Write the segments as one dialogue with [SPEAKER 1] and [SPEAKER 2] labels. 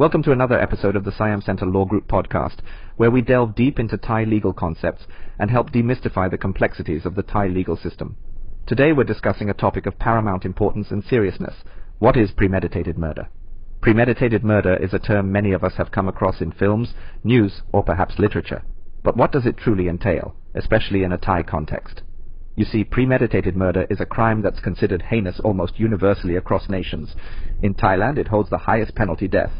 [SPEAKER 1] Welcome to another episode of the Siam Center Law Group podcast, where we delve deep into Thai legal concepts and help demystify the complexities of the Thai legal system. Today we're discussing a topic of paramount importance and seriousness. What is premeditated murder? Premeditated murder is a term many of us have come across in films, news, or perhaps literature. But what does it truly entail, especially in a Thai context? You see, premeditated murder is a crime that's considered heinous almost universally across nations. In Thailand, it holds the highest penalty, death.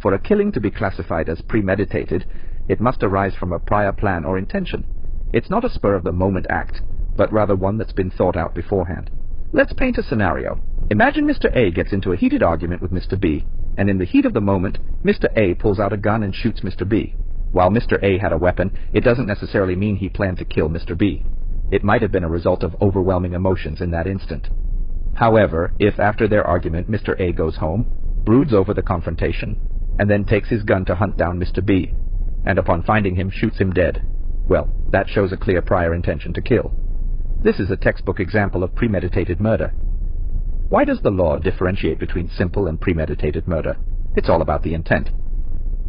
[SPEAKER 1] For a killing to be classified as premeditated, it must arise from a prior plan or intention. It's not a spur-of-the-moment act, but rather one that's been thought out beforehand. Let's paint a scenario. Imagine Mr. A gets into a heated argument with Mr. B, and in the heat of the moment, Mr. A pulls out a gun and shoots Mr. B. While Mr. A had a weapon, it doesn't necessarily mean he planned to kill Mr. B. It might have been a result of overwhelming emotions in that instant. However, if after their argument Mr. A goes home, broods over the confrontation, and then takes his gun to hunt down Mr. B, and upon finding him shoots him dead, well, that shows a clear prior intention to kill. This is a textbook example of premeditated murder. Why does the law differentiate between simple and premeditated murder? It's all about the intent.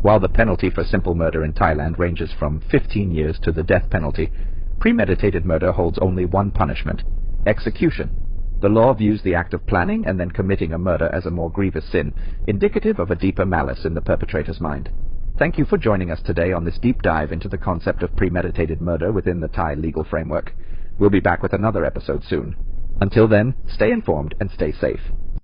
[SPEAKER 1] While the penalty for simple murder in Thailand ranges from 15 years to the death penalty, premeditated murder holds only one punishment: execution. The law views the act of planning and then committing a murder as a more grievous sin, indicative of a deeper malice in the perpetrator's mind. Thank you for joining us today on this deep dive into the concept of premeditated murder within the Thai legal framework. We'll be back with another episode soon. Until then, stay informed and stay safe.